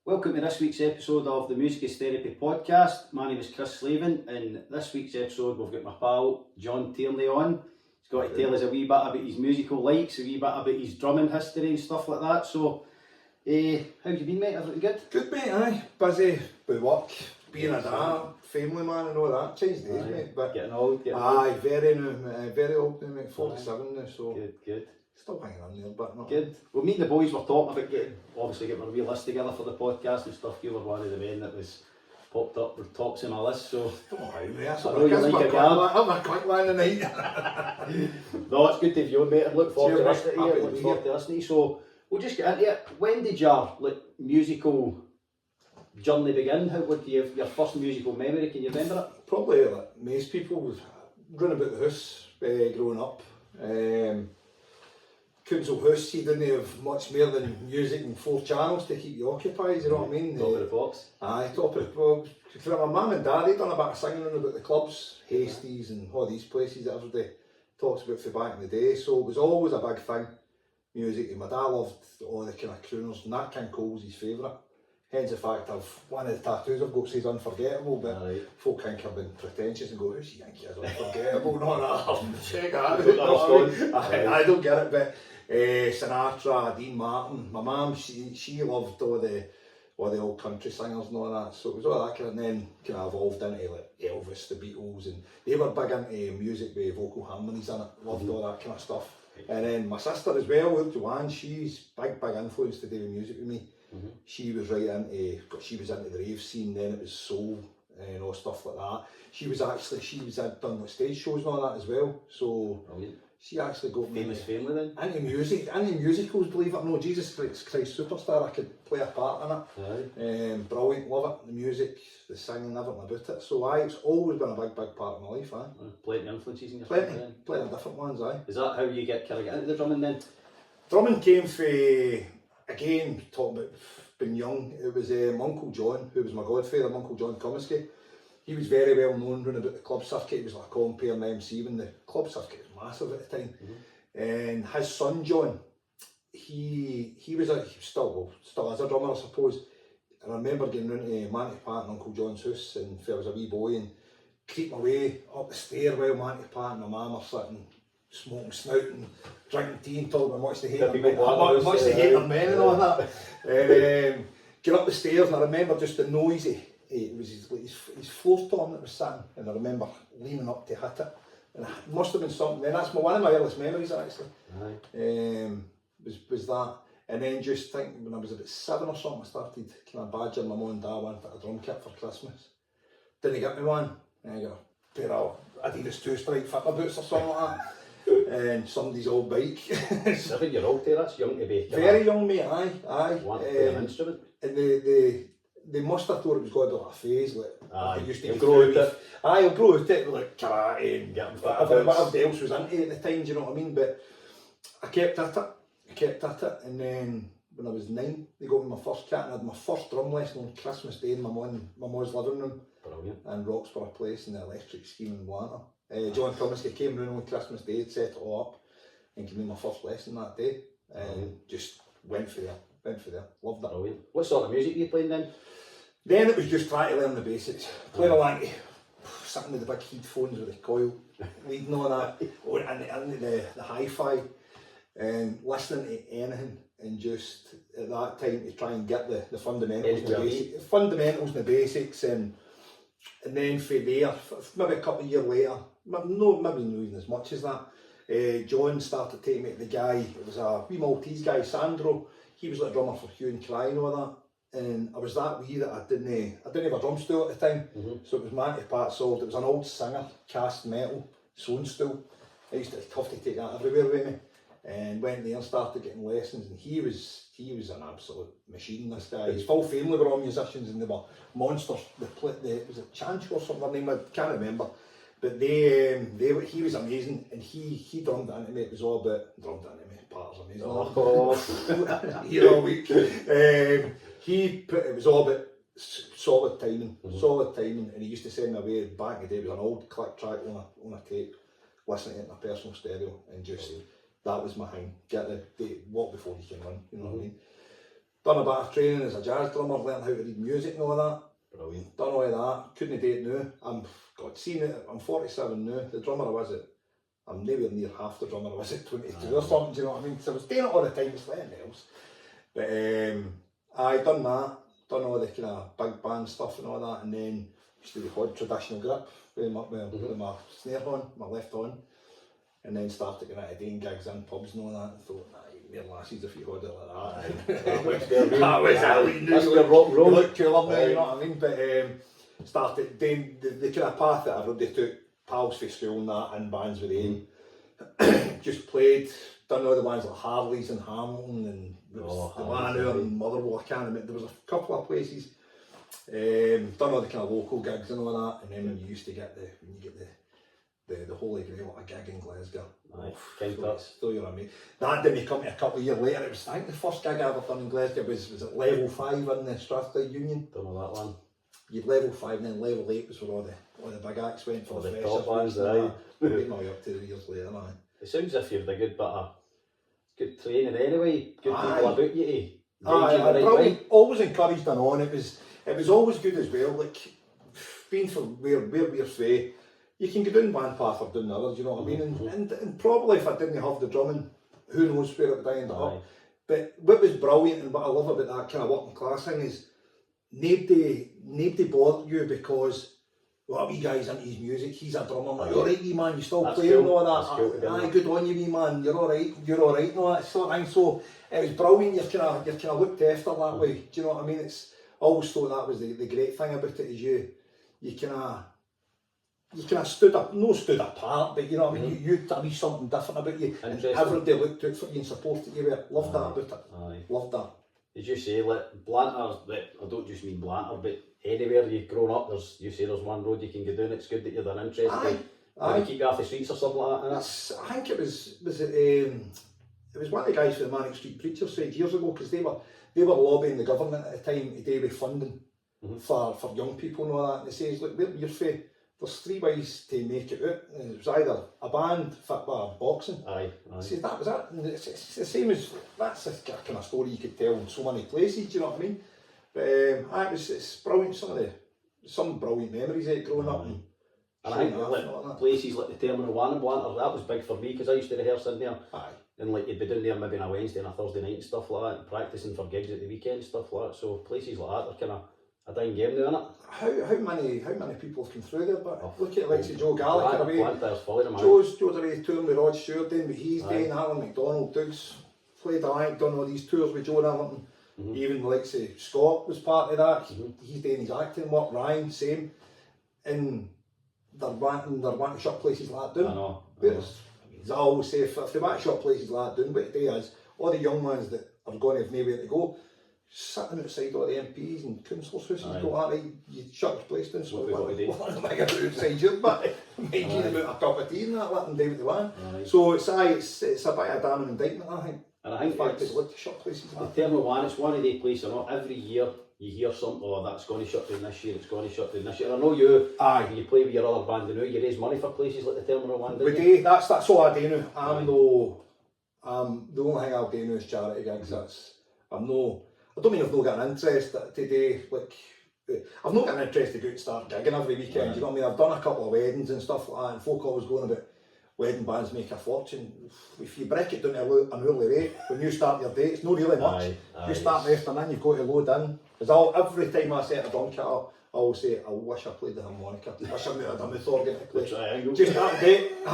Welcome to this week's episode of the Music is Therapy podcast. My name is Chris Slavin, and this week's episode we've got my pal John Teirney on. He's got to tell us a wee bit about his musical likes, a wee bit about his drumming history and stuff like that. So, how have you been, mate? Everything good? Good, mate, aye. Busy with work, being a dad, family man and all that. Changed days, mate. But getting old, aye, very old now, mate. 47 now, so Good. Still hanging on there, but not. Good. Well, me and the boys were talking about getting a wee list together for the podcast and stuff. You were one of the men that was popped up with tops on my list, so Don't worry, mate. That's I know you like a guard. I'm a quick one tonight. No, it's good to have you on, mate. I look forward to Cheers, listening to mate. you. Happy to Look be forward to listening to you. So we'll just get into it. When did your musical journey begin? How would you have your first musical memory? Can you remember it? Probably like most people, running about the house growing up. Council house, you didn't have much more than music and 4 channels to keep you occupied, you know what I mean? Top of the pops. Aye, top of the pops. For my mum and dad, they'd done a bit of singing about the clubs, Hasties and all these places that everybody talks about for back in the day, so it was always a big thing, music, and my dad loved all the kind of crooners, and Nat King Cole's his favourite. Hence the fact one of the tattoos I've got says unforgettable, but folk think I've been pretentious and go, who's he think he is unforgettable? No, check that out. I don't get it, but Sinatra, Dean Martin, my mum, she loved all the old country singers and all that, so it was all that kind of, and then kind of evolved into like Elvis, the Beatles, and they were big into music with vocal harmonies in it, loved all that kind of stuff. And then my sister as well, Joanne, she's big influence to do with music with me. She was right into, she was into the rave scene, then it was soul and all stuff like that. She had done like stage shows and all that as well, so she actually got me Famous family then? into musicals, believe it or not. Jesus Christ Superstar, I could play a part in it. Brilliant, love it, the music, the singing, everything about it. So it's always been a big part of my life. Plenty of influences in your Plenty of different ones. Is that how you get into the drumming then? Drumming came from, again, talking about being young, it was Uncle John, who was my godfather, Uncle John Comiskey. He was very well known running about the club circuit. He was like a compere and MC when the club circuit was massive at the time. And his son John, he still is a drummer, I suppose. And I remember getting round to Manty Pat and Uncle John's house, and I was a wee boy, and creep my way up the stairwell. Manty Pat and my mum are sitting smoking snout and drinking tea and talking about much they hate their men and all that. Get up the stairs, and I remember just the noisy. It was his floor tom that was sitting, and I remember leaning up to hit it, and it must have been something. Then that's one of my earliest memories actually. Was that, and then just think when I was about 7 or something, I started kind of badgering my mum and dad wanted a drum kit for Christmas. Didn't get me one, and I got a pair of Adidas 2-stripe fitler boots or something like that. And somebody's old bike. 7-year-old there, that's young to be. Very young, mate, aye. Want to play an instrument? And they must have thought it was going to be like a phase, like it used to you'll be grow out it. I'll grow out it with like karate and whatever else was into at the time, do you know what I mean? But I kept at it, and then when I was 9, they got me my first kit, and I had my first drum lesson on Christmas Day in my mum's living room. Brilliant. In Roxburgh Place in the electric scheme in Blantyre. John Comiskey came round on Christmas Day, had set it all up, and gave me my first lesson that day, and just went for there, loved it. Brilliant. What sort of music were you playing then? Then it was just trying to learn the basics, playing along to, sitting with the big headphones with the coil, leading on that, and the hi-fi, and listening to anything, and just at that time to try and get the fundamentals and the basics, and then from there, maybe a couple of years later, maybe not even as much as that, John started taking me to the guy, it was a wee Maltese guy, Sandro. He was like a drummer for Hugh and Cry and all that, and I was that wee that I didn't have a drum stool at the time, so it was Manty Pat solved. It was an old Singer cast metal sewing stool. I used to have to take that everywhere with me, and went there and started getting lessons, and he was an absolute machine, this guy. His full family were all musicians, and they were monsters. It was a Chancho or something, their name, I can't remember, but he was amazing, and he drummed it into me. It was all about drummed it into me, parts amazing. Here all week. It was all about solid timing, and he used to send me away. Back in the day, it was an old click track on a tape, listening to it in a personal stereo, and just that was my thing. Get the walk before you can run, you know what I mean? Done a bit of training as a jazz drummer, learned how to read music and all that. Brilliant. Done all of that, couldn't do it now. I'm 47 now, the drummer I was at, I'm nowhere near half the drummer I was at 22 or something, do you know what I mean? So I was doing it all the time, it's like anything else. But I done that, done all the kind of big band stuff and all that, and then used to do odd traditional grip with my snare horn, my left horn, and then started going out of doing gigs in pubs and all that, and thought, mere lasses if you hold it like that. That was it. That's where rock and roll. You look cooler now, you know what I mean? But started doing the kind of path that I really took, pals for school and that, in bands with them. Just played, done all the bands like Harley's and Hamilton and the Lanarkshire and Motherwell, I can't remember, there was a couple of places. Done all the kind of local gigs and all that, and then when you used to get the Holy Grail, a gig in Glasgow. Still you're amazing. That didn't come to a couple of years later. It was, I think the first gig I ever done in Glasgow was at level 5 in the Strathclyde Union. Don't know that one. You'd level 5 and then level 8 was where all the big acts went for the the top bands, aye. Waiting all up to the years later, aye. It sounds as if you've had a good bit of good training anyway, good people about you to Aye, always encouraged and on. It was always good as well, like being from where we're from, you can go down one path or down the other, do you know what I mean? And probably if I didn't have the drumming, who knows where it would end up. But what was brilliant and what I love about that kind of working class thing is nobody bothered you because well, wee guy's into his music, he's a drummer, like, you're alright wee man, you still playing and all that. Aye, good on you wee man, you're alright and all that sort of thing. So it was brilliant, you're kind of looked after that way, do you know what I mean? It's I always thought that was the great thing about it is you kind of stood apart, but you know what I mean, you had to be something different about you, and everybody looked out for you and supported you. Loved that about it. Loved that. As you say, like Blantyre, I don't just mean Blantyre, but anywhere you've grown up, there's one road you can go down. It's good that you're interested. Aye. You keep off the streets or something like that. I think it was one of the guys from the Manic Street Preachers said years ago, because they were lobbying the government at the time to do with funding for young people and all that. And they says, look, you're fair. There's 3 ways to make it out. And it was either a band, football, or boxing. Aye. See, that was it. And it's the same as, that's the kind of story you could tell in so many places, do you know what I mean? But it's brilliant, some brilliant memories of growing up. And I think like places like the Terminal 1 in Blantyre, that was big for me because I used to rehearse in there. Aye. And like you'd be down there maybe on a Wednesday and a Thursday night and stuff like that, and practising for gigs at the weekend, stuff like that. So places like that, they're kind of a dying game now, innit? How many people have come through there? But look at like Joe Gallagher away. Joe's away touring with Rod Stewart doing what he's doing. Alan McDonald, Doug's played done all these tours with Joe Hamilton. Even like say Scott was part of that. He's doing his acting work. Ryan, same. And they're wanting to shut places like that down. I know. I always say if they want to shut places like that down, what today is all the young ones that are going to have nowhere to go, sitting outside all the MPs and councillors' houses, you go, alright, you shut the place down, so what am I going to do outside you? But make you about a cup of tea and that, let them do what they want. So it's a bit of a damning indictment, I think. And I think in fact, they'd like to shut places like that. Terminal 1, it's one of the places, every year you hear something, that's going to shut down this year, it's going to shut down this year. I know when you play with your other band, you raise money for places like the Terminal 1, don't you? That's all I do now. The only thing I'll do now is charity gigs. I don't mean I've not got an interest today, like, I've not got an interest to go out and start gigging every weekend, you know what I mean? I've done a couple of weddings and stuff like that, and folk always going about wedding bands make a fortune. If you break it down to an hourly rate, when you start your day, it's not really much. You start the afternoon, you've got to load in. Because every time I set a drum kit up, I always say, I wish I played the harmonica. I wish I had a mouth organ to play. Just have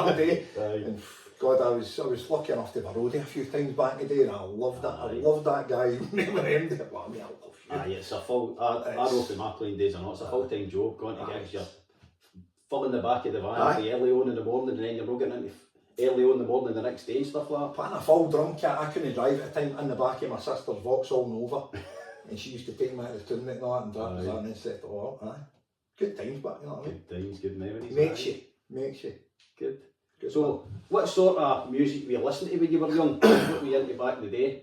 a day. And God, I was lucky enough to have a roadie a few times back in the day, and I loved that. I loved that guy. Remember him? Well, I mean, I love you. Aye, it's a full. I know from my playing days, I know it's a full-time job. Going to gigs, you're filling the back of the van early on in the morning, and then you're not getting into early on in the morning the next day and stuff like that. Putting a full drum kit, I couldn't drive at the time, in the back of my sister's Vauxhall Nova, and she used to take me out of the tournament and all that, and drive us and then set it all up. Good times, but you know what I mean. Good times, good memories. Makes you. Good. So, what sort of music were you listening to when you were young? What were you into back in the day?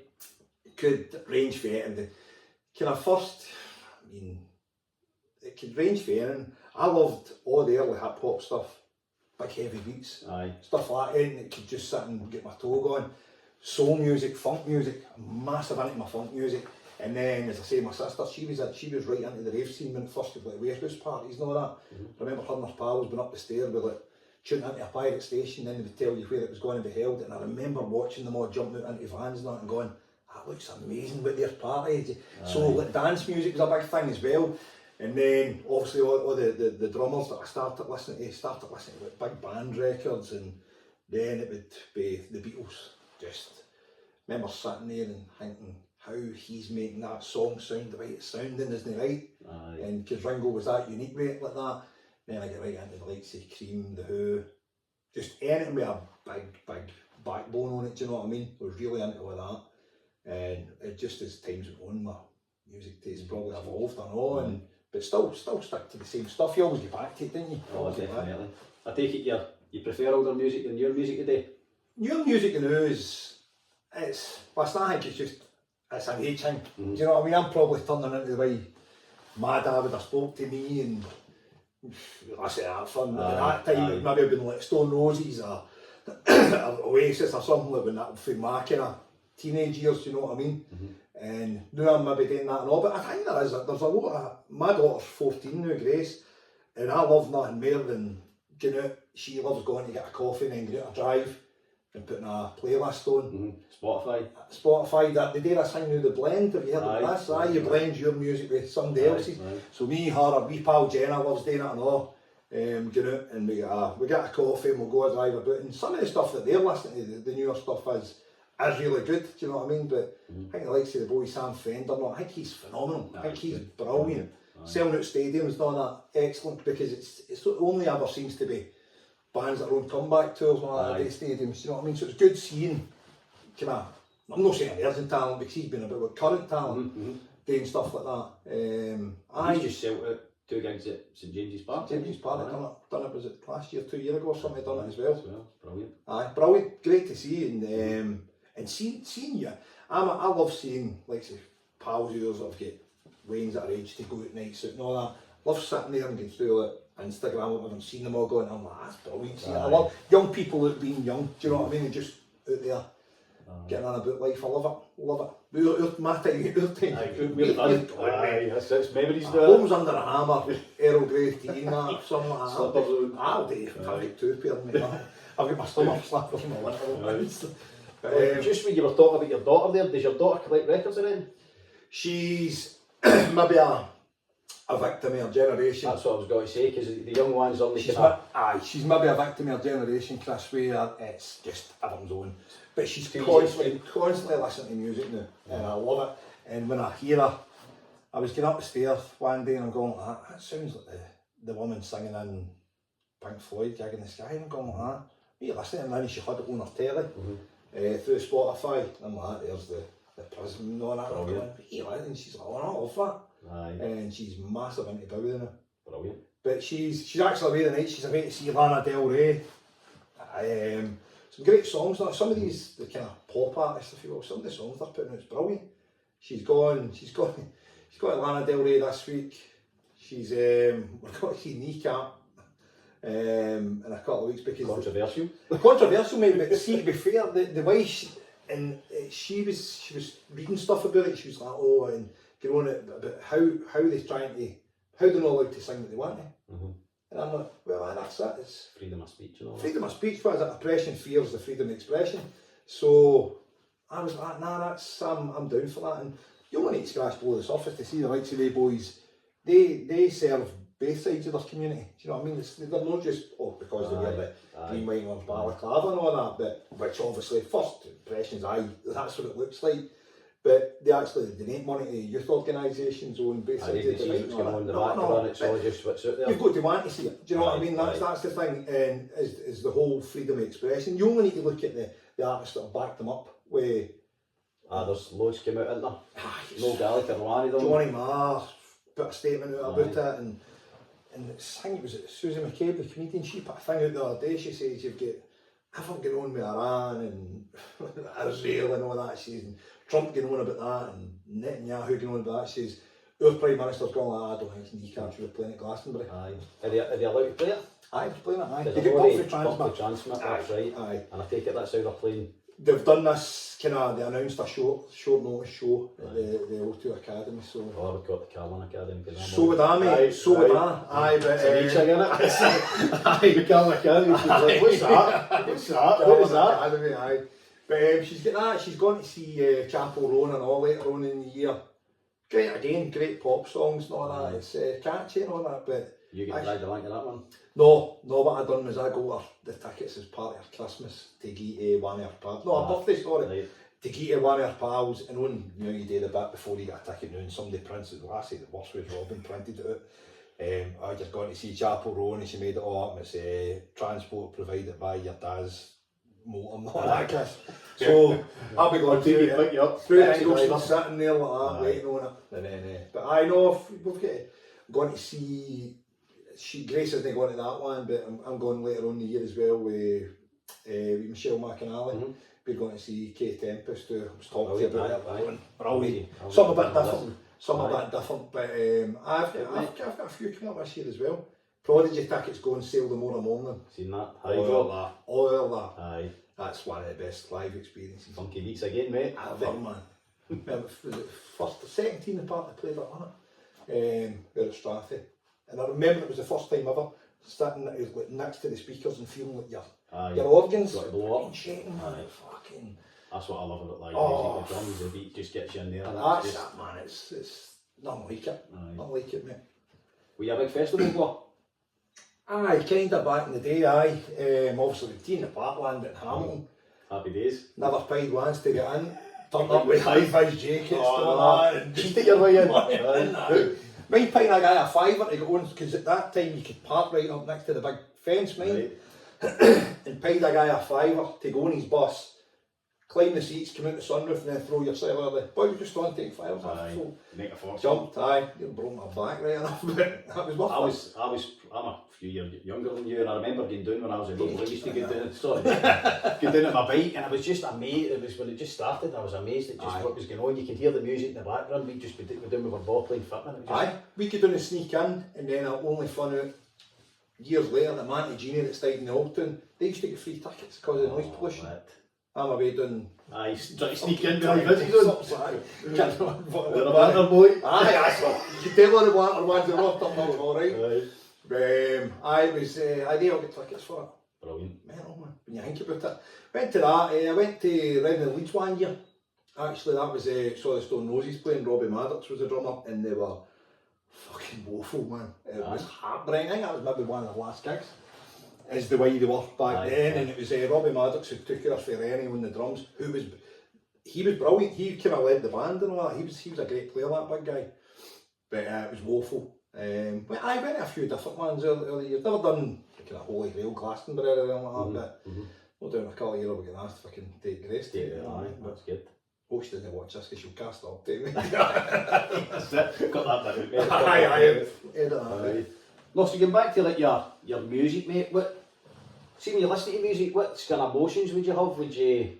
Could range for it, and the kind of first, I mean, it could range for it, and I loved all the early hip hop stuff, big heavy beats, stuff like that, and it could just sit and get my toe going. Soul music, funk music, I'm massive into my funk music. And then, as I say, my sister, she was right into the rave scene when it first got like warehouse parties and all that. I remember her and her pals been up the stair with like tuning into a pirate station, then they would tell you where it was going to be held, and I remember watching them all jumping out into vans and that and going, that looks amazing with their party. So like dance music was a big thing as well. And then obviously all the drummers that I started listening to like big band records, and then it would be the Beatles. Just remember sitting there and thinking how he's making that song sound the way it's sounding, isn't he, right? And because Ringo was that unique with it like that. Then I get right into the likes of Cream, The Who, just anything with a big backbone on it, do you know what I mean? I was really into all that. And it just as times went on, my music taste probably evolved, I know, but still stick to the same stuff. You always get back to it, didn't you? Oh, definitely. I take it you prefer older music than newer music today? Newer music you know I think it's an age thing. Do you know what I mean? I'm probably turning into the way my dad would have spoke to me, and I say that fun. At that time, it maybe have been like Stone Roses or Oasis or something like that for my kind of teenage years, you know what I mean? And now I'm maybe doing that and all, but I think there's a lot of, my daughter's 14 now, Grace, and I love nothing more than going out. She loves going to get a coffee and then going out a drive and putting a playlist on. Spotify, that the day I sing now the blend, have you heard of this? You blend your music with somebody else's. So me, her, our wee pal Jenna loves doing it and all. Going out and we get a coffee and we'll go a drive about, and some of the stuff that they're listening to, the newer stuff is really good, do you know what I mean? But I think the likes of the boy Sam Fender, I think he's phenomenal. I think he's brilliant. Selling out stadiums and all that, excellent, because it's only ever seems to be bands that are on comeback tours and all that at stadiums, you know what I mean? So it's good seeing I'm not saying emerging talent, because he's been a bit with current talent doing stuff like that. I just sold out 2 gigs at St James's Park. St James's Park, done it, was it last year, 2 years ago or something, done it as well. Brilliant. Brilliant, great to see, and seeing you. I love seeing like say pals of yours that have got Wayne's at our age to go at nights out and all that. Love sitting there and going through like Instagram and seeing them all going, I'm like, that's brilliant. I love young people that being young, do you know what I mean? And just out there getting on about life. I love it. My time, your time. We're done. That's memories there. Homes Under a Hammer, Earl Grey tea and that, something like that. Slippers. I'll do. I've got 2 pairs, mate. I've got my stomach slippers and my winter ones. Just when you were talking about your daughter there, does your daughter collect records or anything? She's maybe a victim of her generation. That's what I was going to say, because the young ones only she's maybe a victim of her generation, Chris, where it's just everyone's own. But she's constantly listening to music now, and I love it. And when I hear her, I was getting up the stairs one day and I'm going, that sounds like the woman singing in Pink Floyd, Gig in the Sky, and I'm going like that. What are you listening? And then she had it on her telly through Spotify. I'm like, there's the Prism and all that. I'm going, what are you listening? And she's like, I love that. And she's massive into Bowie now. Brilliant. But she's actually away tonight. She's away to see Lana Del Rey. Some great songs. Some of these, the kind of pop artists, if you will, some of the songs they're putting out is brilliant. She's got to Lana Del Rey this week. We're going to see Kneecap in a couple of weeks because controversial maybe, but see, to be fair, the way she was reading stuff about it. She was like, and going on about how they're not allowed to sing what they want to. And I'm like, well, that's it. It's freedom of speech and all freedom of speech. What is it? Oppression fears the freedom of expression. So I was like, I'm down for that. And you only need to scratch below the surface to see the likes of the boys. They serve both sides of their community. Do you know what I mean? They're not just because they wear the green, white, and orange balaclava and all that, but which obviously first impressions, that's what it looks like. But they actually donate money to youth organisations on both sides of the divide. It's all just what's out there. You've got to want to see it. Do you know what I mean? That's the thing, and is the whole freedom of expression. You only need to look at the artists that have backed them up with. There's loads came out, isn't there? No Gallagher, one of them. Johnny Marr put a statement out about it, and I think it was Susan McCabe, the comedian, she put a thing out the other day. She says you've got everything going on with Iran and Israel and all that. She says, and Trump getting on about that, and Netanyahu getting on about that. She says, our Prime Minister's going like, I don't think it's Kneecap, she was playing at Glastonbury. Are they allowed to play it? They're playing it, They get Buffy Transmit. That's right. Aye. And I take it that's how they're playing they've done this they announced a short notice show at the O2 Academy, so. Oh, we've got the Carlin Academy. So would I, mate. So would I. Aye, but. It's a innit? Aye, the Carlin Academy. She's like, what's that? What's that? What is that? Academy, aye. But she's got that. She's going to see Chapel Roan and all later on in the year. Great pop songs and all that. It's catchy and all that, but. You get dragged along to that one? No, what I done was I got her the tickets as part of her Christmas to give to one of her pals. No, her birthday, sorry. Right. To give to one of her pals, and when you do the bit before you get a ticket now, and somebody prints it. Well, I say the worst was Robin printed it out. I just gone to see Chapel Roan, and she made it all up. And it's transport provided by your dad's motor and all that kiss. So I'll be going to pick you up. Through Ingleson, sitting there like that, waiting on it. And then, but I know if we've going to see. Grace isn't going to that one, but I'm going later on in the year as well with Michelle McAnally. Mm-hmm. We're going to see Kate Tempest, who I was talking to you about it. Brilliant. Some a bit different, but I've got a few coming up this year as well. Prodigy tickets go on sale tomorrow morning. Seen that? All that. Aye. That's one of the best live experiences. Funky weeks again, mate. Ever, man. Was it first or second team apart that played that on it? We're at Strathy. And I remember it was the first time ever sitting like next to the speakers and feeling like your organs got to blow up. Shaking, man. Fucking. That's what I love about live music. The drums, the beat just gets you in there. That's it, man. It's nothing like it. Not like it, mate. Were you a big festival boy? Aye, kind of back in the day, aye. Obviously the Tea in the Parkland at Hamilton. Happy days. Never paid once to get in. Turned up with high-vis jackets and all that. And Cheated your way in. Mind paying a guy a fiver to go on, because at that time you could park right up next to the big fence, mind. Right. And paid a guy a fiver to go on his bus, climb the seats, come out the sunroof, and then throw yourself out of the. Boy, we just on take fires. Make a fortune. Jumped, you broke my back right enough, but that was worth it. I'm a few years younger than you, and I remember getting down when I was a baby. I used to get down, get down at my bike, and I was just amazed. It was when it just started. I was amazed at just what was going on. You could hear the music in the background. We'd just be down with our ball playing fitment. We could do and sneak in, and then I only found out years later that Manty Genie that stayed in the Old Town, they used to get free tickets because of the noise pollution. I'm away doing. Try to sneak in behind visitors. The Blantyre boy. That's what. You could tell all the Blantyre ones that rocked up, that was alright. I did all get tickets for it. Brilliant. Mental, man, when you think about it. Went to that, I went to Reading Leeds one year. Actually, that was saw the Stone Roses playing. Robbie Maddox was the drummer, and they were fucking woeful, man. It was heartbreaking. I think that was maybe one of the last gigs. Is the way they were back then, and it was Robbie Maddox who took care for Rennie on the drums. He was brilliant. He kind of led the band and all that. He was a great player, that big guy. But it was woeful. I went to a few different ones earlier years. Never done kind of Holy Grail, Glastonbury or anything like that. But we'll do in a couple of years. We'll get asked if I can take Grace. That's good. Hope she doesn't watch this because she'll cast it up to me. That's it. Got that down. Aye. No, so going back to like your music, mate. See when you listen to music, what kind of emotions would you have? Would you?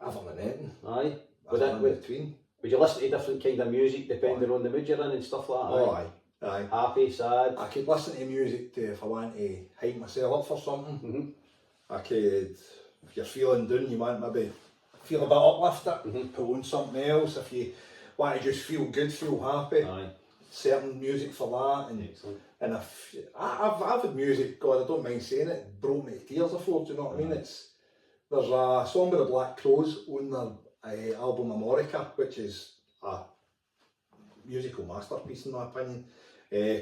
I've on anything. Aye. Between. Would you listen to different kind of music depending on the mood you're in and stuff like that? Aye. Happy, sad. I could listen to music if I want to hype myself up for something. I could, if you're feeling down, you might maybe feel a bit uplifted, put on something else. If you want to just feel good, feel happy, certain music for that. And if I've had music, God, I don't mind saying it, brought me to tears before. Do you know what I mean? There's a song by the Black Crowes on their album Amorica, which is a musical masterpiece in my opinion,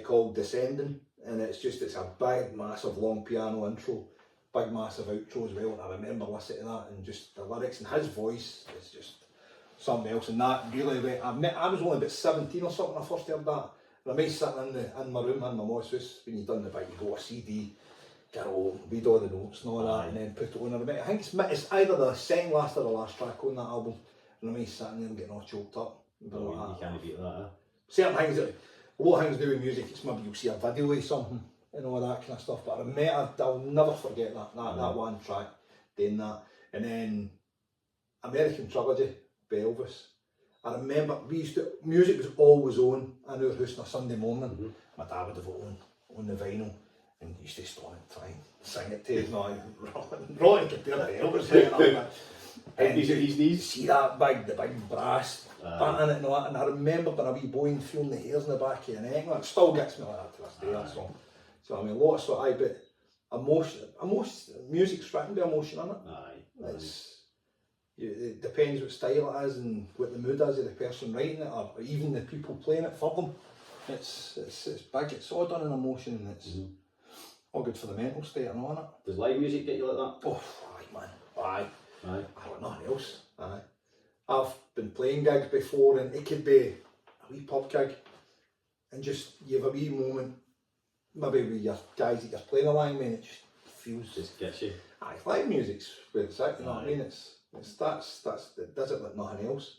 called Descending, and it's a big, massive, long piano intro, big, massive outro as well. And I remember listening to that, and just the lyrics and his voice is just something else. And that really, I was only about 17 or something when I first heard that. And I remember sitting in my room in my mum's house when you done the bit, you go a CD, get home, read all the notes and all that, and then put it on. I think it's either the second last or the last track on that album. And I remember sitting there and getting all choked up. You can't beat that, Certain things, a lot of things to do with music, it's maybe you'll see a video of something and all that kind of stuff, but I'll never forget that one track, doing that. And then American Trilogy by Elvis. I remember music was always on in our house on a Sunday morning. My dad would have it on the vinyl, and he used to stand and try and sing it to his man, rotting compared to Elvis. And His knees. see the big brass band in it and all that, and I remember being a wee boy and feeling the hairs in the back of your neck, and it still gets me like that to this day, that song. So I mean, lots of, but emotion, music's written by emotion, isn't it? It depends what style it is and what the mood is of the person writing it, or even the people playing it for them. It's big, it's all done in emotion, and it's all good for the mental state and all, isn't it? Does live music get you like that? Oh, aye man, aye. Aye. I don't know nothing else. Aye. I've been playing gigs before, and it could be a wee pub gig, and just you have a wee moment, maybe with your guys that you're playing along with, and it just feels. Just gets you. Aye, live music's where it's at, you know what I mean? It's it does it like nothing else.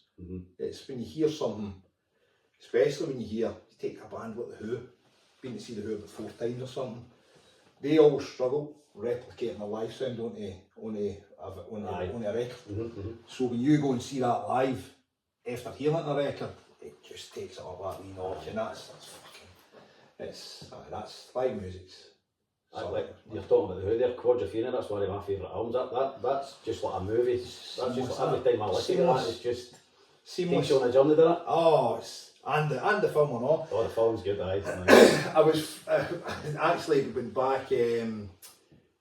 It's when you hear something, especially when you take a band like The Who, been to see The Who about 4 times or something, they always struggle replicating a live sound on a record. So when you go and see that live, after hearing it on a record, it just takes it up that wee notch, and that's live music's. Like you're talking about The Who there, Quadrophenia, that's one of my favourite albums. That's just like a movie. That's just like every time I listen to that, it's just takes you on a journey, doesn't it? Oh, and the film and all. Oh, the film's good, aye. I was actually went back to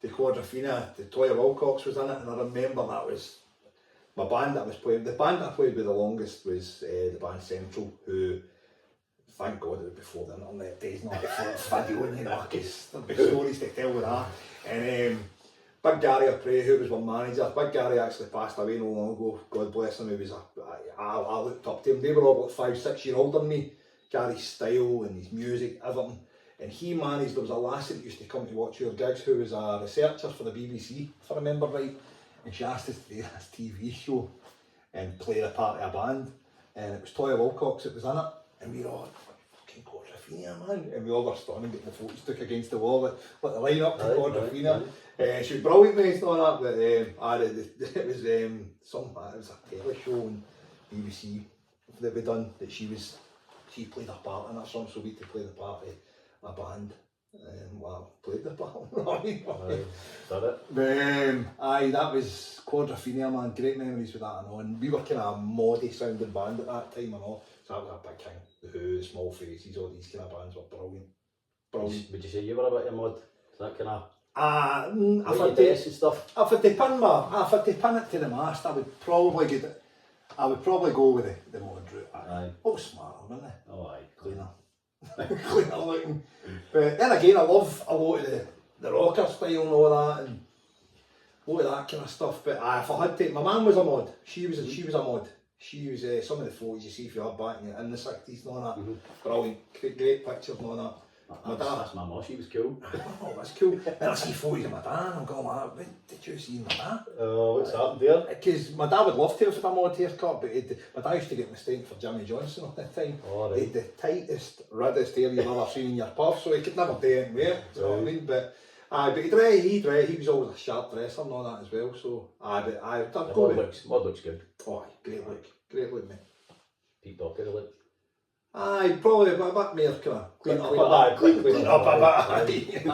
Quadrophenia, the Toya Wilcox was in it, and I remember that was my band that I was playing. The band that I played with the longest was the band Central, who, thank God it was before the internet days, not before video, you know, because there'd be stories to tell with that. And Big Gary O'Prey, who was one manager, Big Gary actually passed away not long ago, God bless him. He was I looked up to him. They were all about 5-6 years older than me. Gary's style and his music, everything. And he managed, there was a lassie that used to come to watch your gigs who was a researcher for the BBC, if I remember right. And she asked us to do this TV show and play the part of a band. And it was Toya Wilcox that was in it. And we were all, fucking Quadrophenia, man. And we all were standing getting the photos took against the wall, like the line up to Quadrophenia. She was brilliant, mate, and all that, but it was a telly show on BBC that we done, that she played a part in that song, so we had to play the part of a band. Played the part. Did it? But that was Quadrophenia, man, great memories with that and all. And we were kind of a moddy sounding band at that time and all, so that was a big thing. The Who, the Small Faces, all these kind of bands were brilliant. Would you say you were a bit of a mod? Is that kind of... If I had to pin it to the mast, I would probably go with the mod route. Aye. Oh, smarter, wouldn't they? Oh, aye. Cleaner. Cleaner looking. But then again, I love a lot of the rocker style and all that, and a lot of that kind of stuff. But if I had to, my mum was a mod. She was a mod. She was some of the photos you see if you are back in the 60s and all that. Brilliant, great pictures and all that. That's my mum, she was cool. Oh, that's cool. Then I see photos of my dad and I'm going like, when did you see my dad? Oh, what's happened there? Because my dad would love to have had a mod haircut, but my dad used to get mistaken for Jimmy Johnson at that time. Oh, right. He had the tightest, reddest hair you've ever seen in your puff, so he could never do anything with it, you know what I mean? But he was always a sharp dresser and all that as well, so I'd go with... Mod looks good. Oh, great look, mate. Pete Docker look. Aye, probably a bit more kind of clean up a bit.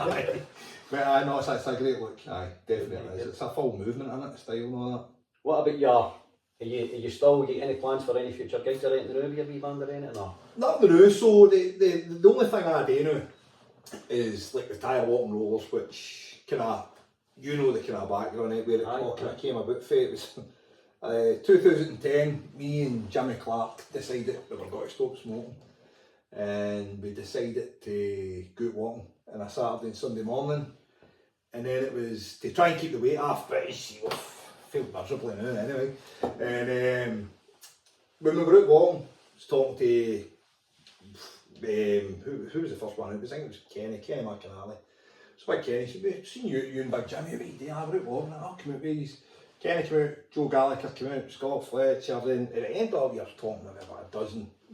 But I know it's a great look. Aye, definitely is. It's a full movement, isn't it? The style and all that. What about are you still got any plans for any future gigs or anything with your wee band or anything? Or? Not the new. So the only thing I do now is like the tyre walking rollers, which kind of the kind of background where it all kind of came about. It was 2010, me and Jimmy Clark decided we were going to stop smoking, and we decided to go walking on a Saturday and Sunday morning, and then it was to try and keep the weight off, but I feel miserably now anyway. And when we were out walking, I was talking to who was the first one? I think it was Kenny McAnally. So Big Kenny said, we've seen you and Big Jimmy, what are you doing? We're out walking, I'll come out with these. Kenny came out, Joe Gallagher came out, Scott Fletcher, then at the end of it, you're talking about a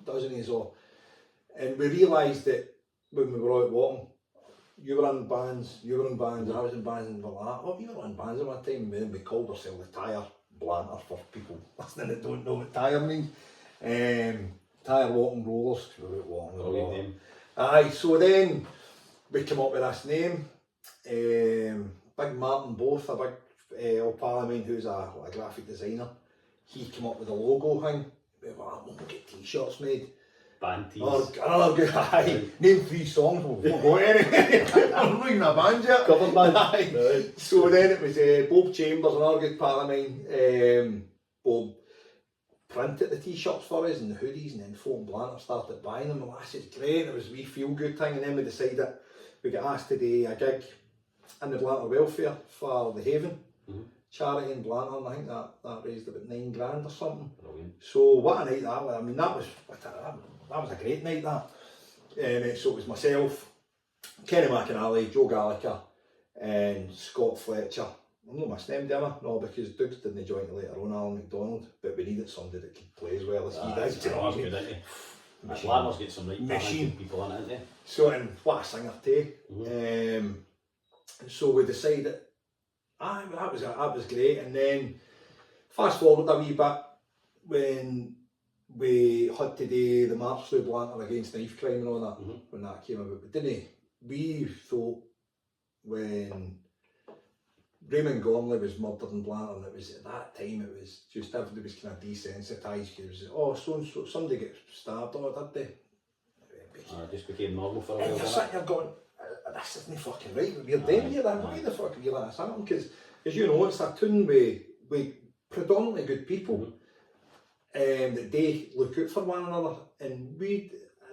dozen is all. And we realised that when we were out walking, you were in bands, I was in bands, and we're like, oh, we were in bands at one time, and we called ourselves the Tyre, Blantyre, for people listening that don't know what tyre means. Tyre walking rollers, because we were out walking. Brilliant name. Aye, so then we came up with this name, Big Martin Both, a big old pal of mine who's a graphic designer, he came up with a logo thing. We were like, we'll get t-shirts made. Blantyre. Or another guy, name 3 songs, we'll go anyway. I'm not even a band yet. Cover band. Right. So then it was Bob Chambers, another good pal of mine. Bob printed the t-shirts for us and the hoodies, and then folk in Blantyre started buying them. Well, this is great, it was a wee feel good thing, and then we decided we got asked to do a gig in the Blantyre Welfare for the Haven charity in Blantyre, and I think that raised about £9,000 or something. Brilliant. So what a night that was. I mean, that was a great night, that. So it was myself, Kenny McAnally, Joe Gallagher and Scott Fletcher. I'm not missing them, do I? No, because Dougs didn't join it later on, Alan McDonald, but we needed somebody that could play as well as he does. Good, isn't he? Lanarkshire's got some right talented people in it, isn't he? So, and what a singer too. So we decided, that was great. And then fast forward a wee bit, when we had to do the march through Blantyre against knife crime and all that, when that came about. But we thought when Raymond Gormley was murdered in Blantyre, and it was at that time, it was just everybody was kind of desensitised. It was, so and so, somebody gets stabbed, did they? It just became normal for a And while. you're sitting there going, this isn't fucking right, we're doing here, why the fuck are you letting this happen? Because, as you know, it's a tune with predominantly good people that they look out for one another. And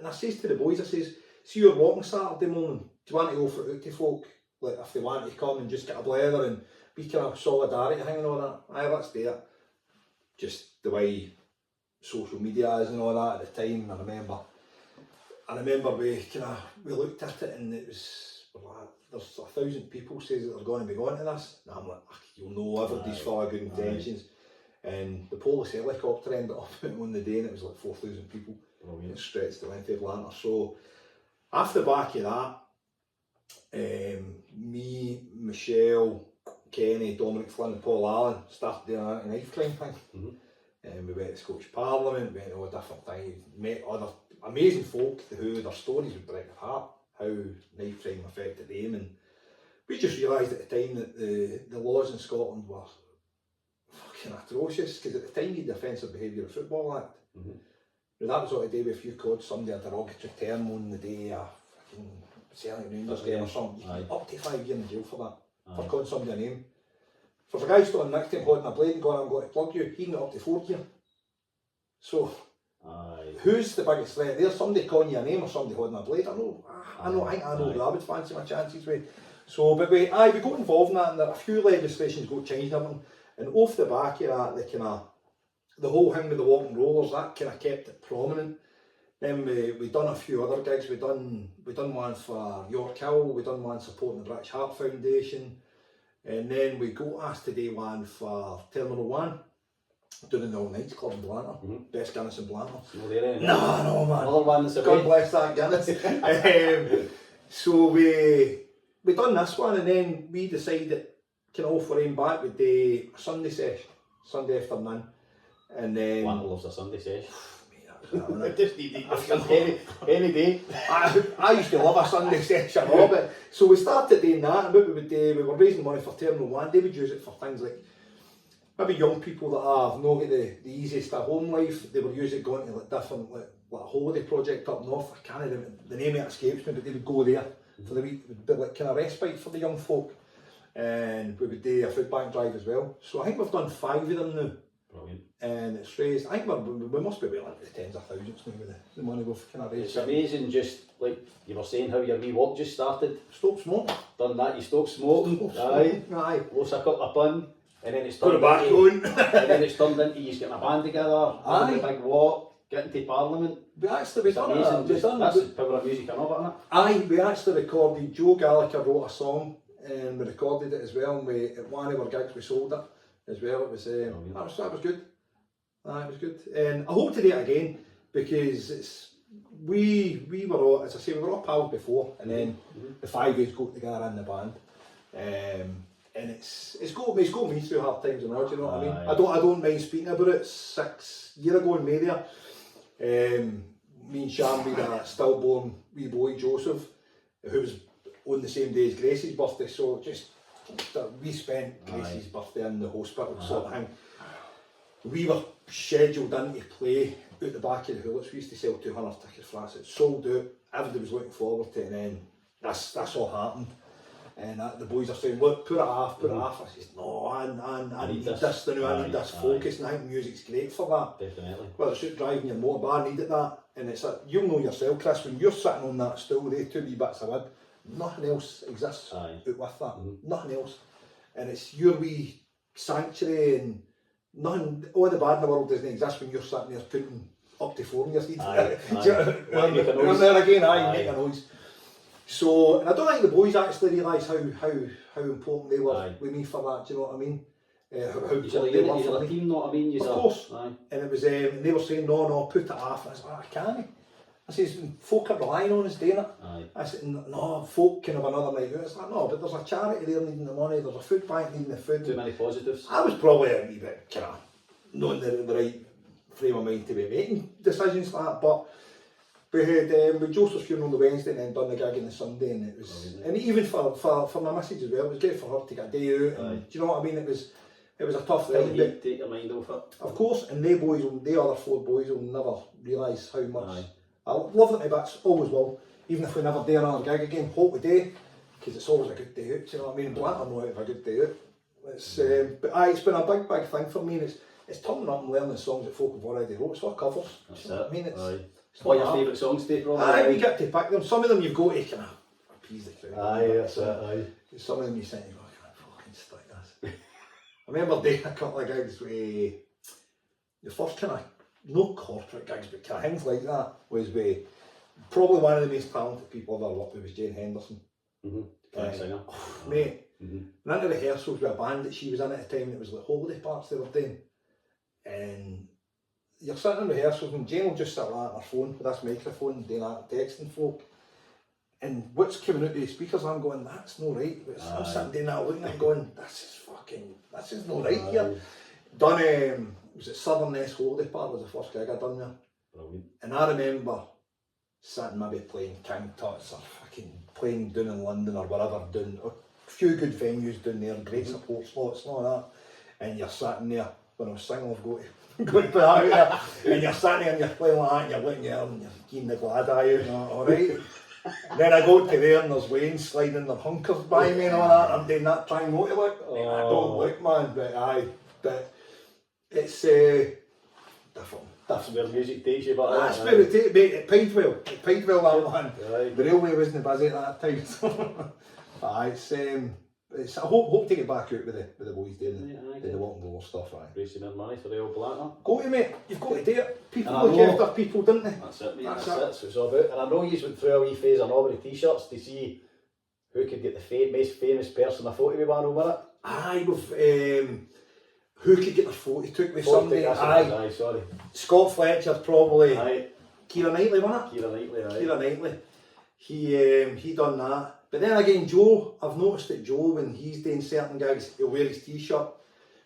I says to the boys, I says, see you're walking Saturday morning, do you want to offer it out to folk? Like if they want to come and just get a blether and be kind of solidarity hanging on that, aye, let's do it. Just the way social media is and all that at the time. I remember we looked at it, and it was, there's 1,000 people says that they're going to be going to this. And I'm like, you'll know everybody's full of good intentions. And the police helicopter ended up on the day, and it was like 4,000 people. It stretched the length of Blantyre. So off the back of that, me, Michelle, Kenny, Dominic Flynn and Paul Allen started doing a knife crime thing. We went to Scottish Parliament, went to all different things, met other amazing folk who their stories would break your heart, how knife crime affected them, and we just realised at the time that the laws in Scotland were fucking atrocious, because at the time you had the Offensive Behaviour of Football Act. Now that was all to do with if you called somebody a derogatory term on the day a fucking Celtic Rangers game or something, up to 5 years in jail for that, for calling somebody a name. For the guy standing next to him holding a blade and going, I'm going to plug you, he can get up to 4 years. So, who's the biggest threat? There's somebody calling you a name or somebody holding a blade. I know who I would fancy my chances with. So, but we got involved in that, and there a few legislations got changed and everything. And off the back of that, the whole thing with the walking rollers, that kind of kept it prominent. Then we done a few other gigs. We done one for York Hill. We done one supporting the British Heart Foundation, and then we got asked to do one for Terminal 1, doing the All Nights Club in Blantyre, best Guinness in Blantyre. No man. Another one that's God bless that Guinness. So we done this one, and then we decided kind of for him back with the Sunday session, Sunday afternoon, and then. One loves a Sunday session. Just any day. I used to love a Sunday session, but so we started doing that, and what we would do, we were raising money for Terminal 1. They would use it for things like maybe young people that have not got the easiest at home life. They would use it going to like different like a holiday project up north. I can't remember the name of it escapes me, but they would go there for the week. It would be like kind of respite for the young folk, and we would do a food bank drive as well. So I think we've done 5 of them now. Brilliant. And it's raised, I think we must be well into the tens of thousands now with the money we've kind of raised. It's amazing, just like you were saying, how your wee walk just started. Stop smoking. Done that, you stopped smoking. Aye. Lost a couple of pun, and then it's turned back on. And then it's turned into you getting a band together, having a big walk, getting to Parliament. We actually done it. That's the power of music, I know, isn't it? Aye, we actually recorded, Joe Gallagher wrote a song, and we recorded it as well, and at one of our gigs we sold it as well. It was that was good. It was good, and I hope to do it again, because we were all, as I say, we were all pals before, and then the 5 years got together in the band, and it's got me through hard times and all. Do you know what I mean? I don't mind speaking about it. 6 years ago in May there, me and Sham made a stillborn wee boy, Joseph, who was on the same day as Gracie's birthday, so just we spent Gracie's birthday in the hospital sort of thing. We were scheduled in to play out the back of the Hullets. We used to sell 200 tickets for us. It sold out. Everybody was looking forward to it, and then that's all happened. And the boys are saying, look, put it off, put it off. I says, no, I need this now, I need this focus, and I think music's great for that. Definitely. Whether it's out driving your motorbike, I needed that. And it's like, you'll know yourself, Chris, when you're sitting on that stool, they 2 wee bits of wood, nothing else exists out with that, nothing else. And it's your wee sanctuary, and nothing, all the bad in the world doesn't exist when you're sitting there putting up to 4 in your seat. There again, make a noise. So, and I don't think the boys actually realise how important they were with me for that, do you know what I mean? How important they were for me. Team, know what I mean? Of course. And it was, and they were saying, no, put it off. And I was like, I can't. I says, folk are relying on us doing it. I said, no, folk can have another night out. It's like, no, but there's a charity there needing the money, there's a food bank needing the food. Too many positives. I was probably a wee bit kind of not in the right frame of mind to be making decisions like that, but we had with Joseph's funeral on the Wednesday and then done the gig on the Sunday, and it was, and even for my missus as well, it was great for her to get a day out, and do you know what I mean? It was a tough thing. Take your mind off it. Of course, and they other 4 boys will never realise how much. I love them to bits, always will. Even if we never do another gig again, hope we do, because it's always a good day out. Do you know what I mean? Blantyre know have a good day out. It's it's been a big thing for me. And it's turning up and learning songs that folk have already wrote. It's all covers. That's you know what I mean? It's what your favourite songs take, probably. We get to pick them. Some of them you've got to kind of appease the crowd. That's it. Some of them you sit and you go, I can't fucking stick this. I remember doing a couple of gigs with the first kind of, no corporate gigs, but kind of things like that, was with probably one of the most talented people I've ever worked with was Jane Henderson. Great singer. Mate, went to rehearsals with a band that she was in at the time, and it was like holiday parts they were doing. And you're sitting in rehearsals and Jane will just sit like on her phone with this microphone doing that, texting folk. And what's coming out of the speakers, I'm going, that's no right. I'm sitting doing that, looking at it going, this is no right here. Done, was it Southern Nest Holiday Park was the first gig I done there. Brilliant. And I remember sitting maybe playing King Tut's or fucking playing down in London or wherever, doing a few good venues down there, great support slots and all that. And you're sitting there, when I was singing, I've got to put that out there. And you're sitting there and you're playing like that and you're looking at and you're getting the glad eye out and alright. Then I go to there and there's Wayne sliding their hunkers by me and all that. I'm doing that, trying not to look. I don't look, man, but it's different. That's where music takes you, but that's where it takes me. At Pidewell, that one. The railway wasn't busy at that time. So, it's I hope to get back out with the boys doing the walking roller stuff. Racing in money for the old Blantyre. Go to, mate. You've got to do it. People look after people, don't they? That's it, mate. That's it. That's what it's all about. And I know you went through a wee phase on all the t-shirts to see who could get the most famous person a photo with one over it. Aye, with who could get their photo took with somebody. Aye, sorry. Scott Fletcher probably. Aye. Keira Knightley, wasn't it? Keira Knightley. He done that. But then again, Joe, I've noticed that Joe, when he's doing certain gigs, he'll wear his t-shirt.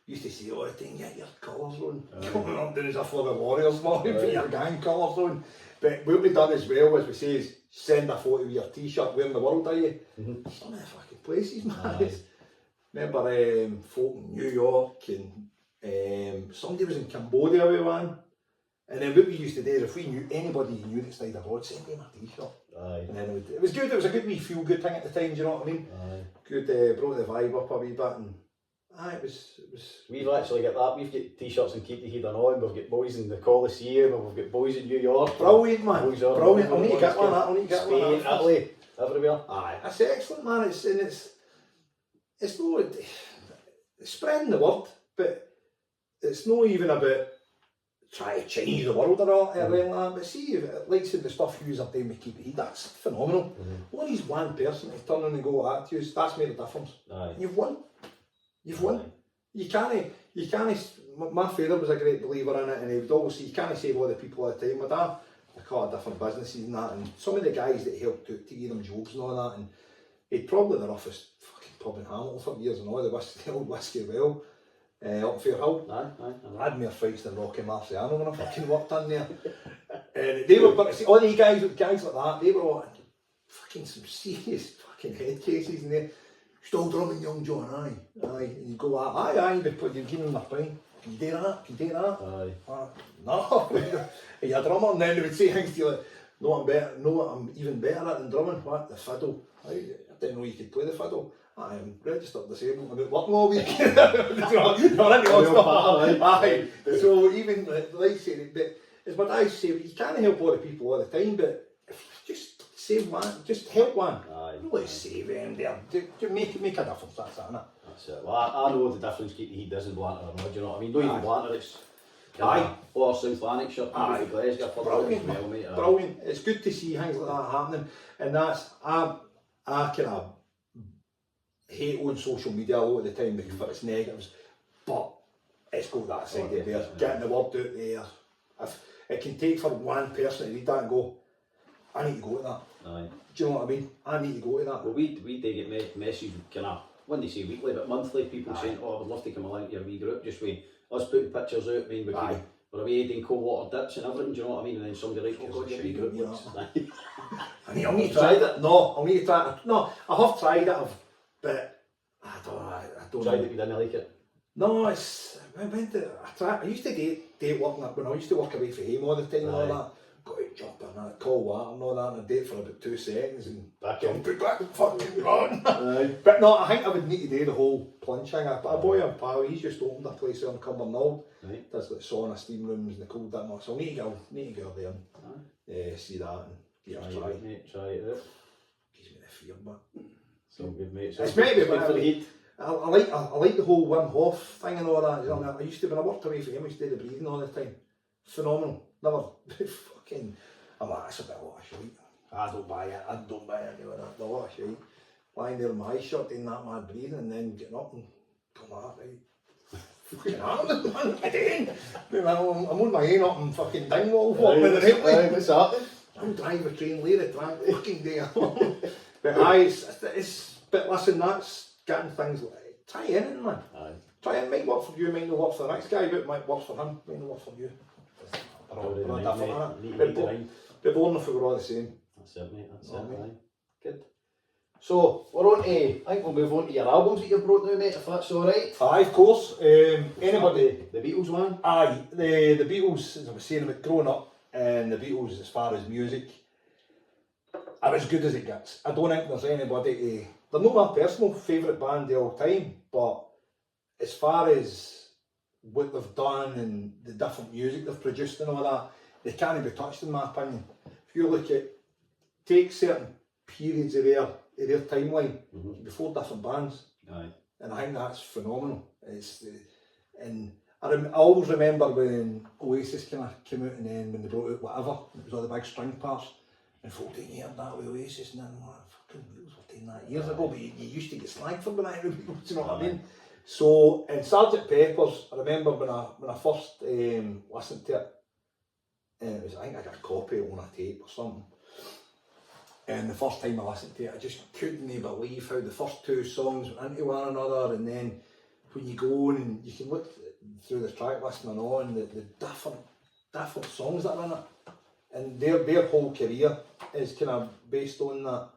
Used to say all the time, get your colours on. Coming up doing as if we're the Warriors, put your gang colours on. But what we've done as well is we say, send a photo with your t-shirt, where in the world are you? Some of the fucking places, man. Remember folk in New York, and somebody was in Cambodia with one. And then what we used to do is if we knew anybody who knew that stayed abroad, send them a t-shirt. And then it was good, it was a good wee feel good thing at the time, do you know what I mean? Good, brought the vibe up a wee bit, and it was. We've actually got that, we've got t-shirts and Keep the Heat On, we've got boys in the Coliseum, and we've got boys in New York. Brilliant, man, brilliant. I need to get one of that, Spain, Italy, everywhere. That's excellent, man. It's not spreading the word, but it's not even about try to change the world or all, like that. But see, if it likes the stuff you are doing with Keep the Heat, that's phenomenal. Only he's one person to turn in and go like that to you, that's made a difference. You've won. You can't. My father was a great believer in it, and he would always say, you can't save all the people all the time. My dad, a couple of different businesses and that, and some of the guys that helped to give them jobs and all that, and he'd probably the roughest fucking pub in Hamilton for years and all, the old whiskey well. Up Fair Hill. I had more fights than Rocky Marciano when I fucking worked in there. And they were, but see, all the guys like that, they were all fucking some serious fucking head cases and they still drumming, young John, aye. And you go, aye, but you're giving them their time. Can you do that? Can you do that? Aye. No, you're a drummer, and then they would say things to you like, no, I'm better, no, I'm even better at than drumming. What? The fiddle? I didn't know you could play the fiddle. I'm registered disabled, I'm out working all week. Aye. So even, like I say, but as my dad say, you can't help all the people all the time, but just save one, just help one. Aye. Don't let save them there. Just make a difference, that's it, innit? That's it. Well, I know the difference he does in Blantyre or not, do you know what I mean? Not even Blantyre, it's or South Lanarkshire, people Glasgow, Brilliant, well, mate. brilliant. It's good to see things like that happening, and that's, I kind of hate on social media a lot of the time because for its negatives, but it's got that side of there, getting the word out there. If it can take for one person to read that and go, I need to go to that. Aye. Do you know what I mean? I need to go to that. Well, we do get messages kind of, when they say weekly, but monthly, people saying, oh, I would love to come along to your wee group, just with us putting pictures out, I mean, we're away doing cold water dips and everything, do you know what I mean? And then somebody like, oh God, your wee group looks. I need to try it. No, I'll need to try it. No, I have tried it, but I don't Tried it, you didn't like it? No, it's, I used to date working up when I used to work away from home all the time and all that. Got to jump in that cold water and all that, and I'd date for about 2 seconds and back and fucking run. But no, I think I would need to do the whole plunge thing. A boy and pal, he's just opened a place on Cumbernauld. Right. Does like sauna, steam rooms and the cold that much. So I need to go there and see that and give it a try. Mate, try it out. Gives me the fear, but So good, mate. So it's maybe good for the heat. I like the whole Wim Hof thing and all that. You know, I used to, when I worked away from him, I used to do the breathing all the time. Phenomenal. Never fucking. I'm like, that's a bit of a lot of shit. I don't buy it. I don't buy any of that. A lot of shit. Lying there in my eyes shut, doing that mad breathing, and then getting up and come out, right? Fucking happening, man. I'm on my own up and fucking Dingwall walking in the railway. What's happening? I'm driving a train later, track fucking day. But aye, it's, but listen, that's getting things like, try anything, man. Aye. Try it, might work for you, might not work for the next guy, but it might work for him, might not work for you. They're born if we were all the same. That's it, mate, that's it, mate. Good. So, we're on to, I think we'll move on to your albums that you've brought now, mate, if that's alright. Aye, of course. Anybody? The Beatles one? Aye, the Beatles, as I was saying about growing up, and the Beatles as far as music, are as good as it gets. I don't think there's anybody they're not my personal favourite band of all time, but as far as what they've done and the different music they've produced and all that, they can't be touched in my opinion. If you look at, take certain periods of their timeline, before different bands, and I think that's phenomenal. And I always remember when Oasis kind of came out, and then when they brought out Whatever, it was all the big string parts, and folk didn't hear that with Oasis, and then I'm like, fucking Beatles were doing that years ago, but you used to get slagged for being angry people, do you know what I mean? So, in Sgt. Pepper's, I remember when I first listened to it, and it was, I think I got a copy on a tape or something, and the first time I listened to it, I just couldn't believe how the first 2 songs went into one another, and then when you go on and you can look through the track listing and on, the different songs that are in it, and their whole career is kind of based on that.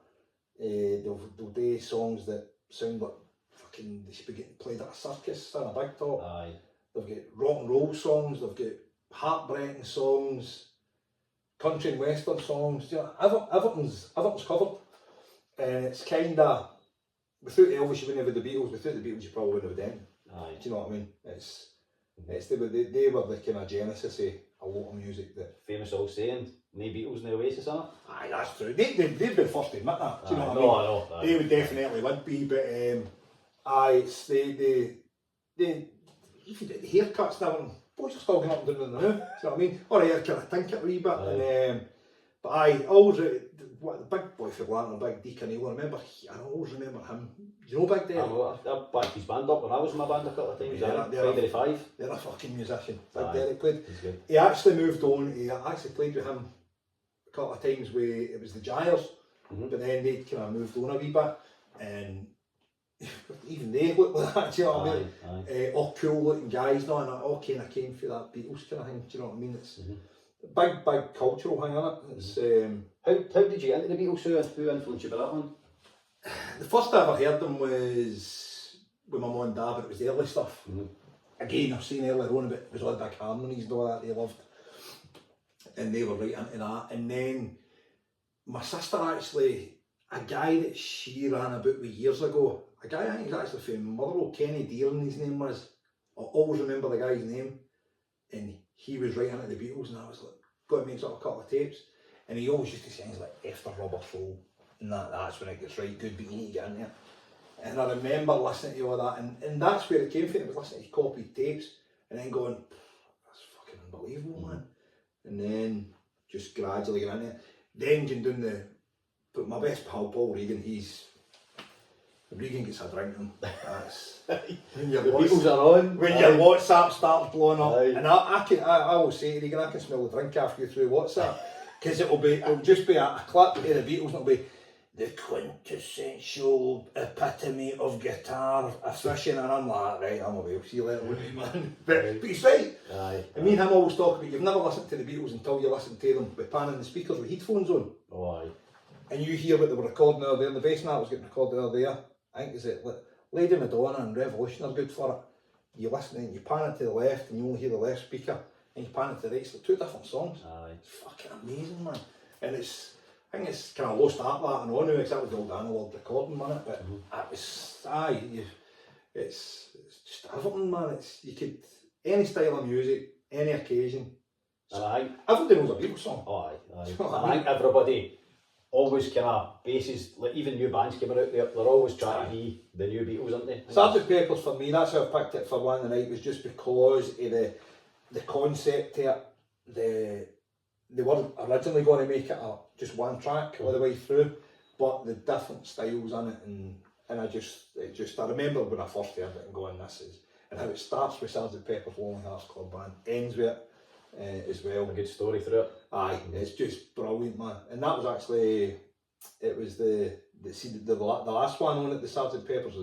They'll do songs that sound like fucking, they should be getting played at a circus on a big top. Aye. They've got rock and roll songs, they've got heartbreaking songs, country and western songs, you know, everything's covered. And it's kind of, without Elvis you wouldn't have the Beatles, without the Beatles you probably wouldn't have them. Aye. Do you know what I mean? They were the kind of genesis of a lot of music that... Famous old saying, no Beatles, no Oasis, are it? Aye, that's true. They've been first to admit that, do you know what I mean? I know. They would definitely would be, but aye, it's even the haircuts and everything, boys are still going up and down in the now, do you know what I mean? Alright, I kind of think it a wee bit, and, but aye, always, the big boy for Lanarkshire, Big Deacon, I always remember him. Do you know Big Deacon? I backed his band up when I was in my band a couple of times. Friday the 5. They're a fucking musician. Big Derek played. Good. He actually moved on. He actually played with him a couple of times where it was the Gyres, but then they kind of moved on a wee bit, and even they look like that, do you know what I mean? All cool looking guys now, and it all kind of came through that Beatles kind of thing, do you know what I mean? It's a big cultural thing, isn't it? It's, how did you get into the Beatles? Who influenced you by that one? the first I ever heard them was with my mum and dad, but it was the early stuff. Again, I've seen earlier on about it was all the big harmonies and all that they loved. And they were right into that. And then my sister actually, a guy that she ran about with years ago, a guy I think he's actually from Motherwell, Kenny Dearn his name was. I always remember the guy's name. And he was right into the Beatles, and I was like, got to make sort of a couple of tapes. And he always used to say things like, after Rubber Soul, and that's when it gets right good, but you need to get in there. And I remember listening to all that, and that's where it came from. It was listening to copied tapes, and then going, that's fucking unbelievable, man. And then just gradually get in there. Then going down but my best pal, Paul Regan, Regan gets a drink in him. That's when your Beatles are on. When your WhatsApp starts blowing up, Aye. and I will say to Regan, I can smell the drink after you through WhatsApp, because it'll just be a clip of the Beatles, and it'll be the quintessential epitome of guitar efficient, and I'm like, right, I'm away. See you later, man. But he's right. Aye. And me and him always talk about you've never listened to the Beatles until you listen to them with panning the speakers with headphones on. Oh, aye. And you hear what they were recording over there, and the bass and that was getting recorded over there. I think it's it, Lady Madonna and Revolution are good for it. You listen and you pan it to the left and you only hear the left speaker, and you pan it to the right. It's like two different songs. Aye. It's fucking amazing, man. And I think it's kind of lost art that and on now, because that was the old analog recording, wasn't it? But it's just everything, man. You could, any style of music, any occasion. Aye. Everybody knows a Beatles song. Oh, aye. I think everybody always kind of bases, like even new bands coming out there, they're always trying to be the new Beatles, aren't they? Sgt. Pepper's for me, that's how I picked it for one of the night, was just because of the concept to it. They weren't originally going to make it just one track all the way through, but the different styles in it, and I remember when I first heard it and going, and how it starts with Sgt. Pepper's Lonely Hearts Club Band, ends with it as well. A good story through it. Aye, it's just brilliant, man. And that was actually, it was the last one on it, the Sgt. Pepper's,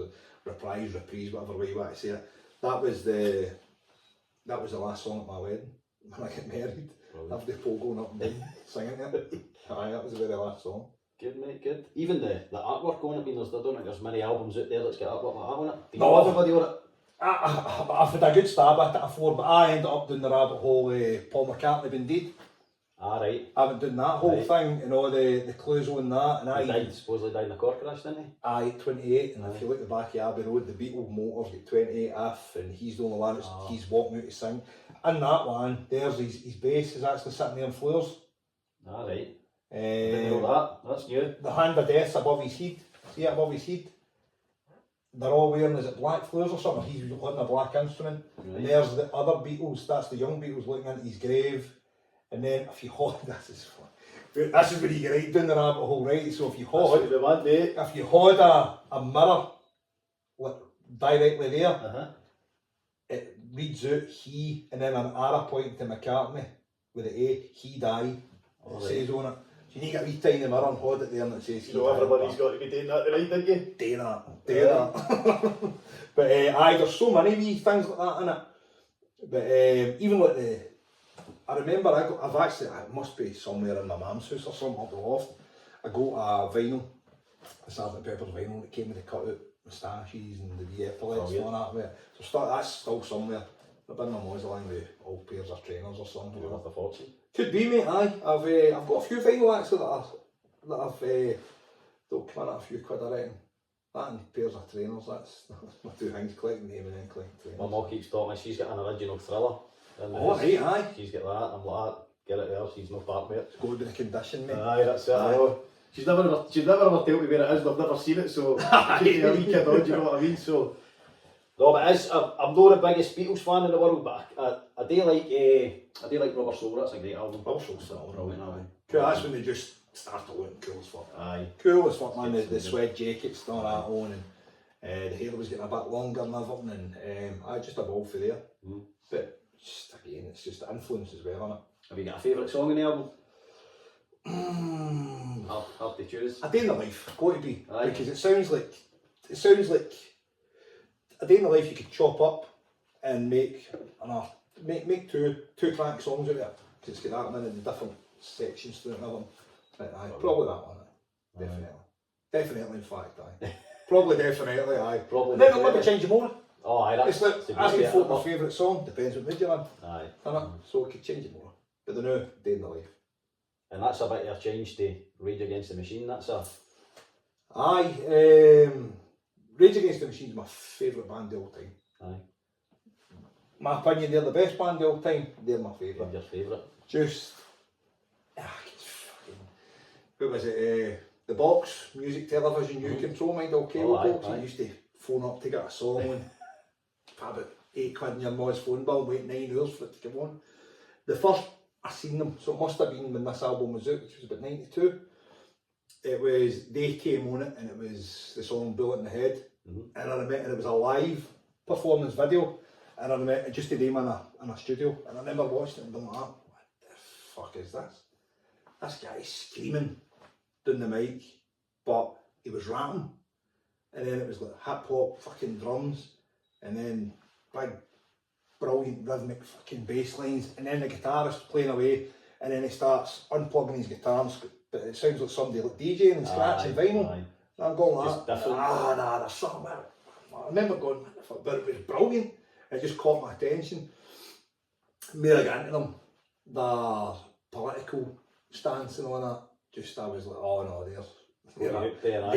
reprise, whatever way you want to say it. That was the last song at my wedding when I get married. Have the Paul going up and down singing it. Aye, that was the very last song. Good, mate, good. Even the artwork on it, I mean, I don't think there's many albums out there that's got artwork like that on it. Do you know everybody on it? I've had a good stab at it before, but I ended up doing the rabbit hole Paul McCartney Indeed. Ah, right. I haven't done that whole thing and all the clues on that. And Supposedly died in a car crash, didn't he? Aye, 28, and if you look at the back of Abbey Road, the Beatle motor's got 28F, and he's the only one he's walking out to sing. In that one, there's his bass is actually sitting there in flares. Ah, right. I didn't know that. That's new. The hand of death's above his head. See it above his head? They're all wearing, is it black flares or something? He's holding a black instrument. Right. And there's the other Beatles, that's the young Beatles looking into his grave. And then if you hold, this is where you get right down the rabbit hole, right? So if you hold a mirror directly there, it reads out he, and then an arrow pointing to McCartney with the A, he died. It says on it. So you need to get a wee tiny mirror and hold it there and it says he died. Everybody's got to be doing that tonight, didn't you? Do that. But there's so many wee things like that in it. But even like I remember it must be somewhere in my mum's house or something up the loft. I got a vinyl, a Sgt. Pepper's vinyl that came with the cut out moustaches and the wee epaulets and all that. So that's still somewhere. I've been in my mausoleum with all pairs of trainers or something. You're worth a fortune. Could be, mate, aye. I've got a few vinyl actually that'll come in at a few quid, I reckon. That and pairs of trainers, that's my two things, collecting them and then collecting trainers. My mum keeps talking me, she's got an original Thriller. Right, aye. She's got that, I'm like, get it there, she's no part with it. It's got to be the condition, mate. Aye, that's it, I know. She's never ever told me where it is, and I've never seen it, so she's a wee kid on, do you know what I mean? So, no, but I'm not the biggest Beatles fan in the world, but I do like Rubber Soul. That's a great album. Rubber Soul's still brilliant album. Cool, that's when they just started looking cool as fuck. Aye. Cool as fuck, man. The sweat jackets and all that on, and the hair was getting a bit longer and everything, and I just evolved for there. But just again, it's just the influence as well, isn't it? Have you got a favourite song in the album? Have to choose. A Day in the Life, got to be. Aye. Because it sounds like A Day in the Life you could chop up and make two track songs out of it, because it's got that many different sections to it and everything. But probably that one, definitely. Definitely, in fact, aye. Probably, definitely, aye. Probably. Maybe let me change your more. Oh, aye, It's that's like asking for my favourite song, depends what mood you're in. Aye. So I could change it more. But the new, day in the life. And that's a bit of a change to Rage Against the Machine, that's a... Aye, Rage Against the Machine is my favourite band of all time. Aye. My opinion, they're the best band of all time, they're my favourite. Your favourite? Just, it's fucking, what was it, the box, music, television, you control mind, all cable box, you used to phone up to get a song and pay about £8 in your mom's phone bill, wait 9 hours for it to come on. The first I seen them, so it must have been when this album was out, which was about 92. It was, they came on it and it was the song Bullet in the Head. And I remember it was a live performance video. And I remember just the name in a studio. And I remember watching it and being like, what the fuck is this? This guy's screaming down the mic, but he was rapping. And then it was like hip hop fucking drums. And then big, brilliant rhythmic fucking bass lines. And then the guitarist playing away. And then he starts unplugging his guitar, but it sounds like somebody like DJing and scratching vinyl. And I'm going like, nah, there's something about it. I remember going, what the fuck, but it was brilliant. It just caught my attention. More I got into them, the political stance and all that, just I was like, oh no, they're a bit of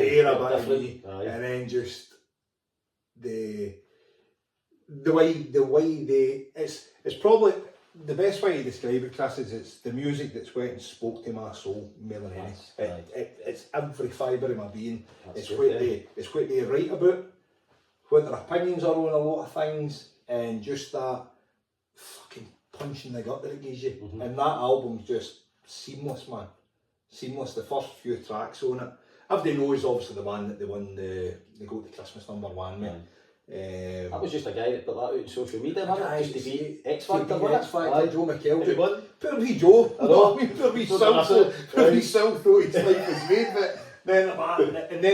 me. And then just the way they, it's probably, the best way to describe it, Chris, is it's the music that's went and spoke to my soul more than anything. It's every fibre of my being. It's what they write about, what their opinions are on a lot of things, and just that fucking punch in the gut that it gives you. And that album's just seamless, man. Seamless. The first few tracks on it. Everybody knows obviously the one that they won the Go to Christmas #1 with. That was just a guy that put that out on social media, just to be X Factor, Joe McKell. Poor wee Joe. Poor wee self thought his life was made, but then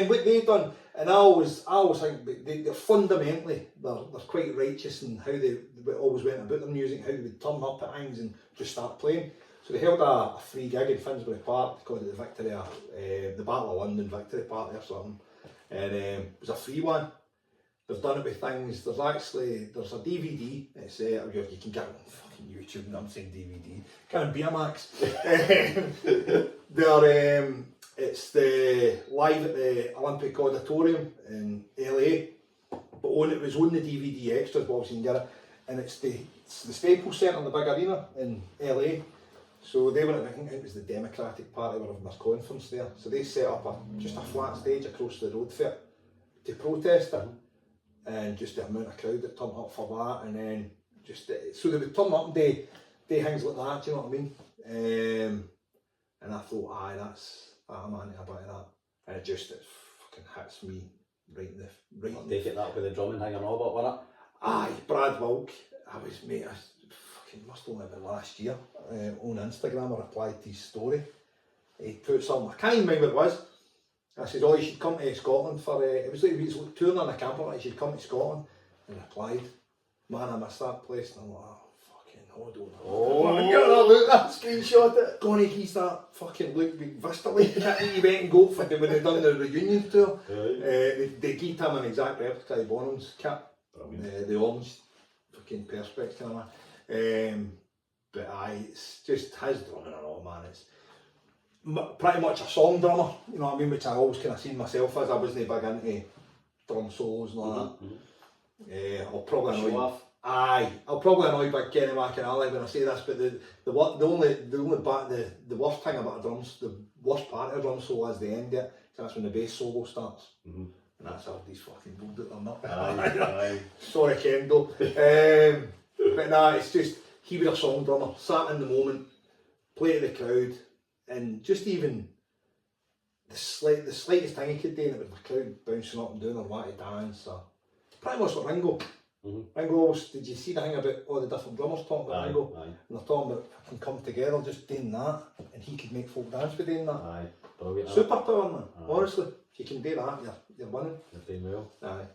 what they done, and I always think they're fundamentally they're quite righteous in how they always went about their music, how they would turn up at things and just start playing. So they held a free gig in Finsbury Park, called it the Victory, the Battle of London Victory Party or something, and it was a free one. They've done it with things. There's a DVD. It's you can get it on fucking YouTube. And I'm saying DVD. Kind of Betamax. It's the live at the Olympic Auditorium in LA. But it was on the DVD extras, but obviously you can get it. And it's the Staples Centre, the big arena in LA. So they were, I think it was the Democratic Party were having their conference there. So they set up just a flat stage across the road for it to protest it. And just the amount of crowd that turned up for that, and then just so they would turn up and do things like that. Do you know what I mean? And I thought, I'm anti a bit of that, and it fucking hits me right in the right. Take it that with the drumming hanging all about, wasn't it? Aye, Brad Wilk. I fucking must have been last year on Instagram. I replied to his story. He put something. I can't even remember what it was. I said, you should come to Scotland for, it was touring on a camper, you should come to Scotland. And he replied, man, I missed that place. And I'm like, fucking hold on. Oh, get that look, that screenshot it. Gonna keep that fucking look with Vista Lake that he went and got for when they done the reunion tour. They gave him an exact replica of Bonham's cap. The orange fucking perspex kind of man. But it's just his drumming and all, man. It's pretty much a song drummer, you know what I mean, which I always kind of seen myself as. I wasn't big into drum solos and all that. I'll probably annoy big Kenny McInally when I say this, but the worst thing about the worst part of a drum solo is the end of it, so that's when the bass solo starts. And that's how these fucking build it or not. Sorry Kendo. But nah, it's just, he was a song drummer, sat in the moment, play to the crowd, and just even the slightest thing he could do, and it was the crowd bouncing up and down or wanting to dance. Or pretty much like Ringo. Ringo always, did you see the thing about all the different drummers talking about Ringo? And they're talking about fucking come together, just doing that, and he could make folk dance with doing that. Superpower, man. Honestly, if you can do that, you're winning. You're doing well.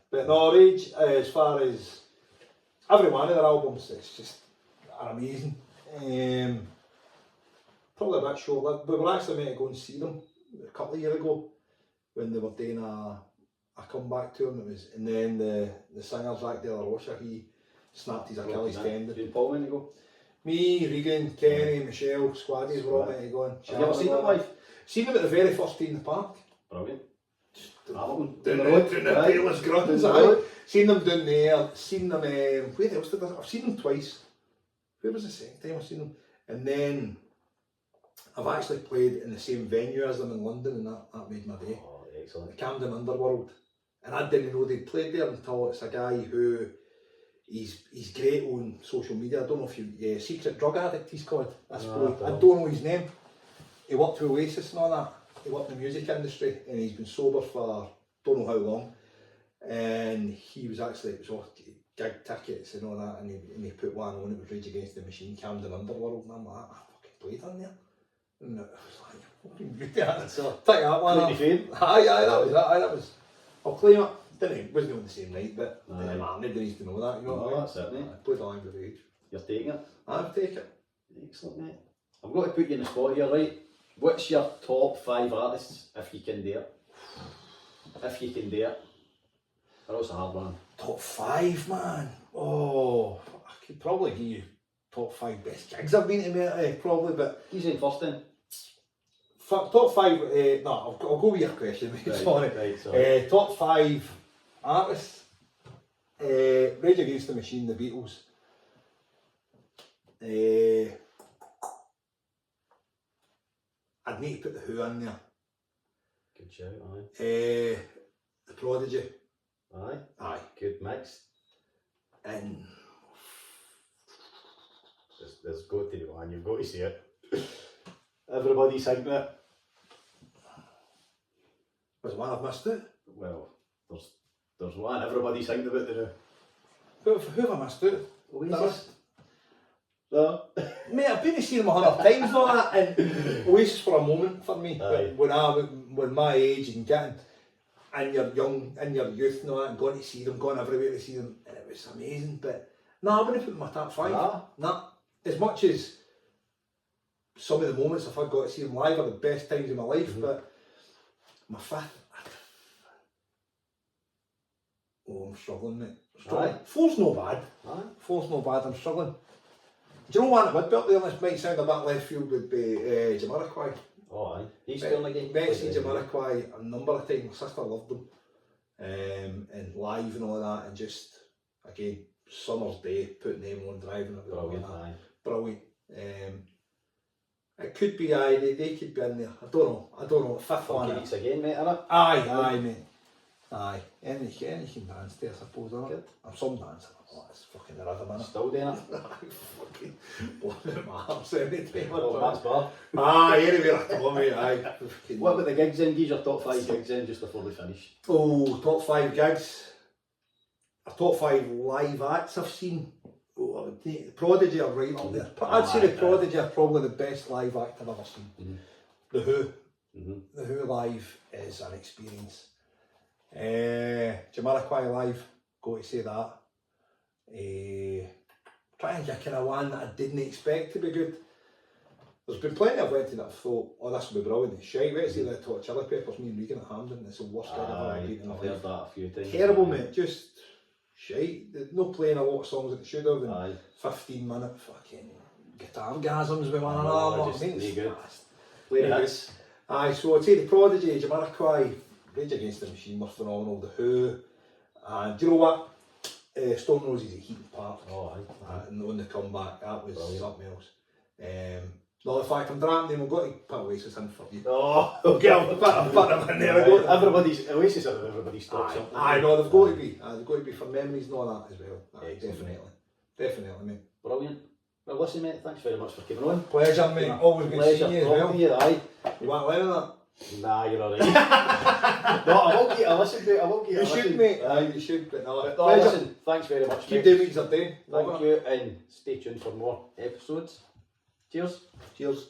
But no, Rage, as far as every one of their albums, it's just amazing. Probably a bit short lived, but we're actually meant to go and see them a couple of years ago, when they were doing a comeback tour, and then the singer Zach De La Rocha, he snapped his Achilles tendon. Did Paul meant to go? Me, Regan, Kenny, Michelle, Squaddies were all meant to go. Have you ever seen them live? Seen them at the very first day in the park. Brilliant. Down the Taylor's Gruns, seen them down there, seen them, where else did I've seen them twice. Where was the second time I've seen them? And then I've actually played in the same venue as them in London, and that made my day. Oh, excellent. The Camden Underworld. And I didn't know they'd played there until it's a guy who, he's great on social media. I don't know if you, Secret Drug Addict he's called. That's boy. I don't know his name. He worked with Oasis and all that. He worked in the music industry, and he's been sober for don't know how long. And he was actually, it was all gig tickets and all that, and he put one on. It was Rage Against the Machine, Camden Underworld, and I'm like, I fucking played on there. And I was like, fucking good. Take that one. Aye, that was. I'll claim it. It wasn't on the same night, but nobody needs to know that. You know what I mean? That's it, mate. I played along with Rage. You're taking it. I'll take it. Excellent, mate. I've got to put you in the spot here, right? What's your top 5 artists, if you can do it? If you can do it. Or else a hard one. Top 5, man. Oh, I could probably give you top 5 best gigs I've been to, mate, probably, but... You say first then? Top 5, no, I'll go with your question, mate, sorry. Top 5 artists. Rage Against the Machine, the Beatles. I'd need to put the Who in there. Good shout, aye. The Prodigy. Aye. Good mix. And there's got to be one, you've got to see it. Everybody sing it. was one I've missed it. Well, there's one everybody sings about the Who have I missed it? Oasis. No. Mate, I've been to see them 100 times and all that, and Oasis for a moment for me. When my age and getting in your youth and all that, and going to see them, going everywhere to see them, and it was amazing. But no, I wouldn't put them in my top 5. Nah. As much as some of the moments I've got to see them live are the best times of my life, but my 5th. Oh, I'm struggling, mate. 4's no bad. 4's no bad, I'm struggling. Do you know one that would be up there, this might sound a bit left field, would be Jamiroquai. Oh aye, he's still again. Met seen Jamiroquai a number of times, my sister loved them. And live and all that, and just, again, summer's day, putting them on driving. Brilliant. It could be, they could be in there. I don't know. 5th one. Weeks again, mate, innit? Aye, mate. Aye, anything can dance to, I suppose, innit? I'm some dancing. Oh, it's fucking the rhythm, innit? Still doing it? I fucking blowing at my arms every time. Oh, that's bad. Aye, anyway, I told me, aye. What about the gigs then? Give your top 5 gigs then, just before we finish. Oh, top 5 gigs. A top 5 live acts I've seen. Oh, Prodigy are right up there. I'd say the Prodigy are probably the best live act I've ever seen. The Who. The Who live is an experience. Jamiroquai live, got to say that. Trying to get kind of one that I didn't expect to be good. There's been plenty I've went to that I've thought, oh, this will be brilliant. Shite, went to see the Hot Chili Peppers, me and Regan at Hamden, it's the worst gig I've ever been in my life. I've heard that a few times. Terrible, mate, just shite. They're not playing a lot of songs that they should have, and 15-minute fucking guitar gasms with one another. Just really good. Aye, so I'd say the Prodigy, Jamiroquai, Rage Against the Machine were phenomenal, the Who, and do you know what? Stone Roses at Heaton Park. Oh, aye. And when they come back, that was something else. No, in fact, I'm drafting them, I've got to put Oasis in for you. Oh, okay, I'll put them in there. Everybody's, Oasis are everybody's top something. Aye, no, they've got to be. They've got to be for memories and all that as well. Aye, definitely, mate. Brilliant. Well, listen, mate, thanks very much for coming on. Pleasure, mate. Always good seeing you as well. You want to learn that? Nah, you're alright. No, I won't get a listen to it. I won't get a listen. You should, mate. Aye, you should, but no. Listen, thanks very much. Keep doing what you're doing. Thank you, and stay tuned for more episodes. Cheers. Cheers.